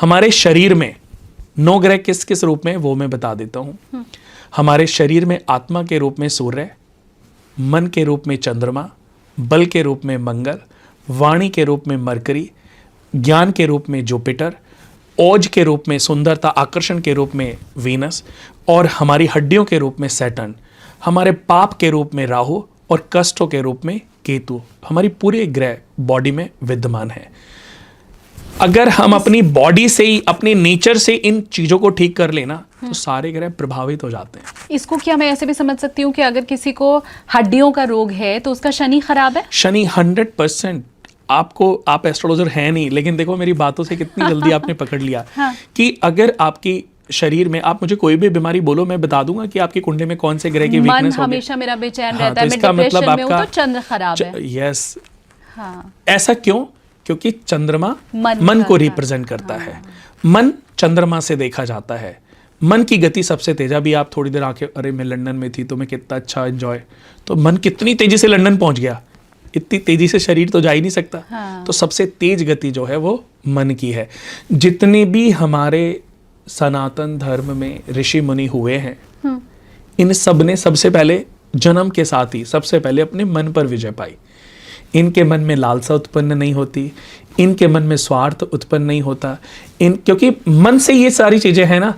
हमारे शरीर में 9 ग्रह किस किस रूप में, वो मैं बता देता हूँ। हमारे शरीर में आत्मा के रूप में सूर्य, मन के रूप में चंद्रमा, बल के रूप में मंगल, वाणी के रूप में मरकरी, ज्ञान के रूप में जुपिटर, ओज के रूप में सुंदरता आकर्षण के रूप में वीनस, और हमारी हड्डियों के रूप में सैटर्न, हमारे पाप के रूप में राहु और कष्टों के रूप में केतु। हमारी पूरे ग्रह बॉडी में विद्यमान है। अगर हम अपनी बॉडी से ही, अपने नेचर से इन चीजों को ठीक कर लेना तो सारे ग्रह प्रभावित हो जाते हैं। इसको क्या मैं ऐसे भी समझ सकती हूँ कि अगर किसी को हड्डियों का रोग है तो उसका शनि खराब है? शनि 100%। आप एस्ट्रोलॉजर हैं नहीं, लेकिन देखो मेरी बातों से कितनी जल्दी आपने पकड़ लिया। हाँ। कि अगर आपकी शरीर में, आप मुझे कोई भी बीमारी बोलो, मैं बता दूंगा कि आपकी कुंडली में कौन से ग्रह की वीकनेस होगी। मन हमेशा मेरा बेचैन हाँ, रहता है, तो मैं इसका डिप्रेशन मतलब में हूँ तो चंद्र खराब है। यस। हाँ। ऐसा क्यों? क्योंकि चंद्रमा मन को रिप्रेजेंट करता है। मन चंद्रमा से देखा जाता है। मन की गति सबसे तेज। अभी आप थोड़ी देर आके, अरे मैं लंदन में थी तो मैं कितना अच्छा एंजॉय, तो मन कितनी तेजी से लंदन पहुंच गया। इतनी तेजी से शरीर तो जा ही नहीं सकता। हाँ। तो सबसे तेज गति जो है वो मन की है। जितने भी हमारे सनातन धर्म में ऋषि मुनि हुए हैं, इन सब ने सबसे पहले जन्म के साथ ही सबसे पहले अपने मन पर विजय पाई। इनके मन में लालसा उत्पन्न नहीं होती, इनके मन में स्वार्थ उत्पन्न नहीं होता। क्योंकि मन से ये सारी चीजें हैं ना।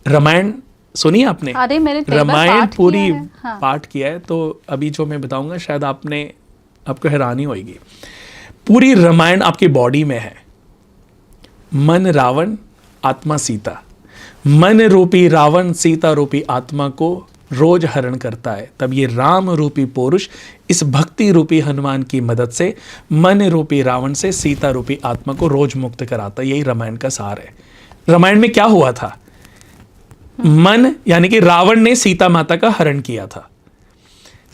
रामायण सुनी आपने? अरे मैंने रामायण पूरी हाँ। पाठ किया है, तो अभी जो मैं बताऊंगा शायद आपको हैरानी होगी। पूरी रामायण आपकी बॉडी में है। मन रावण, आत्मा सीता। मन रूपी रावण सीता रूपी आत्मा को रोज हरण करता है। तब ये राम रूपी पुरुष इस भक्ति रूपी हनुमान की मदद से मन रूपी रावण से सीता रूपी आत्मा को रोज मुक्त कराता है। यही रामायण का सार है। रामायण में क्या हुआ था? मन यानी कि रावण ने सीता माता का हरण किया था।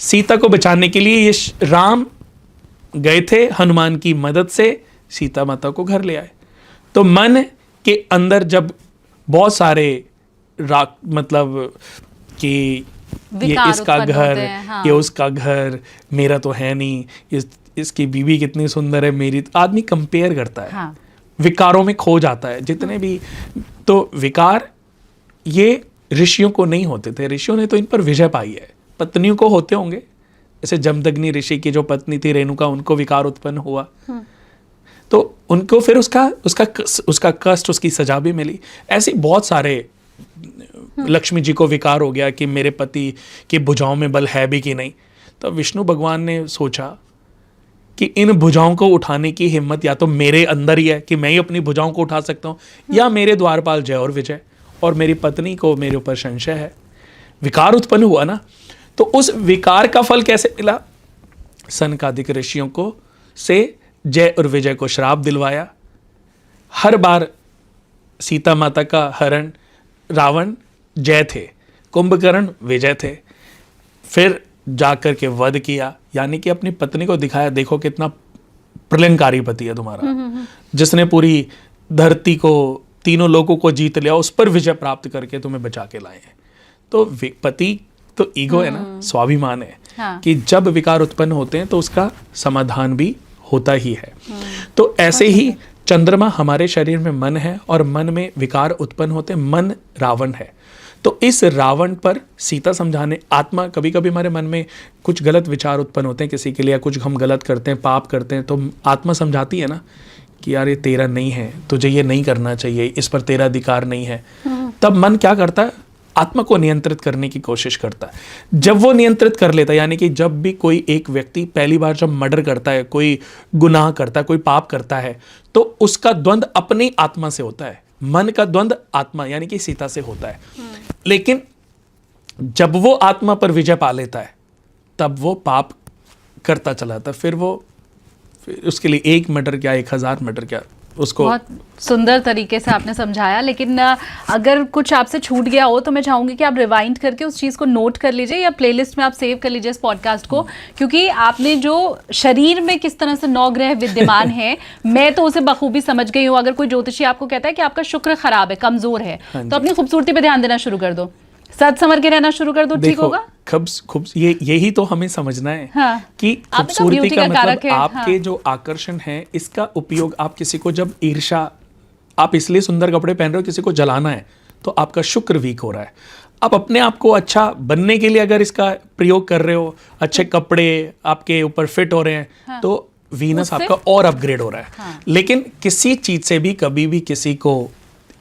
सीता को बचाने के लिए ये राम गए थे, हनुमान की मदद से सीता माता को घर ले आए। तो मन के अंदर जब बहुत सारे मतलब कि ये इसका घर, हाँ। ये उसका घर, मेरा तो है नहीं, इसकी बीवी कितनी सुंदर है, मेरी, आदमी कंपेयर करता है। हाँ। विकारों में खो जाता है जितने भी। तो विकार ये ऋषियों को नहीं होते थे। ऋषियों ने तो इन पर विजय पाई है। पत्नियों को होते होंगे, जैसे जमदग्नि ऋषि की जो पत्नी थी रेणुका, उनको विकार उत्पन्न हुआ तो उनको फिर उसका कष्ट, उसकी सजा भी मिली। ऐसे बहुत सारे, लक्ष्मी जी को विकार हो गया कि मेरे पति की भुजाओं में बल है भी कि नहीं। तो विष्णु भगवान ने सोचा कि इन भुजाओं को उठाने की हिम्मत या तो मेरे अंदर ही है कि मैं ही अपनी भुजाओं को उठा सकता हूँ, या मेरे द्वारपाल जय और विजय, और मेरी पत्नी को मेरे ऊपर संशय है। विकार उत्पन्न हुआ ना, तो उस विकार का फल कैसे मिला? सनकादिक ऋषियों को से जय और विजय को श्राप दिलवाया। हर बार सीता माता का हरण रावण जय थे, कुंभकर्ण विजय थे। फिर जाकर के वध किया, यानी कि अपनी पत्नी को दिखाया, देखो कितना प्रलयंकारी पति है तुम्हारा, जिसने पूरी धरती को, तीनों लोगों को जीत लिया, उस पर विजय प्राप्त करके तुम्हें बचा के लाए हैं। तो पति तो ईगो है ना, स्वाभिमान है। हाँ। कि जब विकार उत्पन्न होते हैं तो उसका समाधान भी होता ही है। तो ऐसे ही चंद्रमा हमारे शरीर में मन है और मन में विकार उत्पन्न होते हैं। मन रावण है। तो इस रावण पर सीता समझाने, आत्मा, कभी कभी हमारे मन में कुछ गलत विचार उत्पन्न होते हैं किसी के लिए, कुछ हम गलत करते हैं, पाप करते हैं, तो आत्मा समझाती है ना कि यार ये तेरा नहीं है, तुझे ये नहीं करना चाहिए, इस पर तेरा अधिकार नहीं है। तब मन क्या करता है? आत्मा को नियंत्रित करने की कोशिश करता है। जब वो नियंत्रित कर लेता है, यानी कि जब भी कोई एक व्यक्ति पहली बार जब मर्डर करता है, कोई गुनाह करता है, कोई पाप करता है, तो उसका द्वंद्व अपनी आत्मा से होता है। मन का द्वंद्व आत्मा यानी कि सीता से होता है। लेकिन जब वो आत्मा पर विजय पा लेता है, तब वो पाप करता चला जाता है। फिर उसके लिए 1 मर्डर क्या, 1000 मर्डर क्या, उसको बहुत सुंदर तरीके से आपने समझाया। लेकिन अगर कुछ आपसे छूट गया हो तो मैं चाहूंगी कि आप रिवाइंड करके उस चीज़ को नोट कर लीजिए या प्लेलिस्ट में आप सेव कर लीजिए इस पॉडकास्ट को, क्योंकि आपने जो शरीर में किस तरह से 9 ग्रह विद्यमान है, मैं तो उसे बखूबी समझ गई हूँ। अगर कोई ज्योतिषी आपको कहता है कि आपका शुक्र खराब है, कमजोर है, तो अपनी खूबसूरती पे ध्यान देना शुरू कर दो, सच संवर के रहना शुरू कर दो, ठीक होगा। यही तो हमें समझना है। हाँ। कि खूबसूरती का मतलब है, आपके हाँ। जो आकर्षण है, इसका उपयोग आप किसी को जब ईर्ष्या आप इसलिए सुंदर कपड़े पहन रहे हो, किसी को जलाना है, तो आपका शुक्र वीक हो रहा है। आप अपने आप को अच्छा बनने के लिए अगर इसका प्रयोग कर रहे हो, अच्छे कपड़े आपके ऊपर फिट हो रहे हैं, तो वीनस आपका और अपग्रेड हो रहा है। लेकिन किसी चीज से भी कभी भी किसी को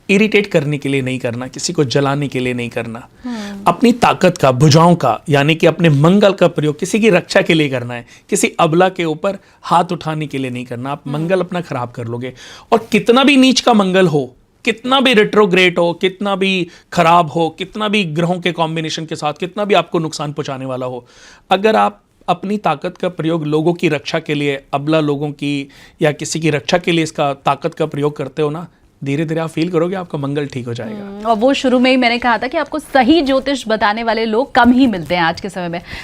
इरिटेट करने के लिए नहीं करना, किसी को जलाने के लिए नहीं करना। अपनी ताकत का, भुजाओं का, यानी कि अपने मंगल का प्रयोग किसी की रक्षा के लिए करना है, किसी अबला के ऊपर हाथ उठाने के लिए नहीं करना। आप मंगल अपना खराब कर लोगे। और कितना भी नीच का मंगल हो, कितना भी रेट्रोग्रेड हो, कितना भी खराब हो, कितना भी ग्रहों के कॉम्बिनेशन के साथ कितना भी आपको नुकसान पहुंचाने वाला हो, अगर आप अपनी ताकत का प्रयोग लोगों की रक्षा के लिए, अबला लोगों की या किसी की रक्षा के लिए इसका ताकत का प्रयोग करते हो ना, धीरे धीरे आप फील करोगे आपका मंगल ठीक हो जाएगा। और वो शुरू में ही मैंने कहा था कि आपको सही ज्योतिष बताने वाले लोग कम ही मिलते हैं आज के समय में।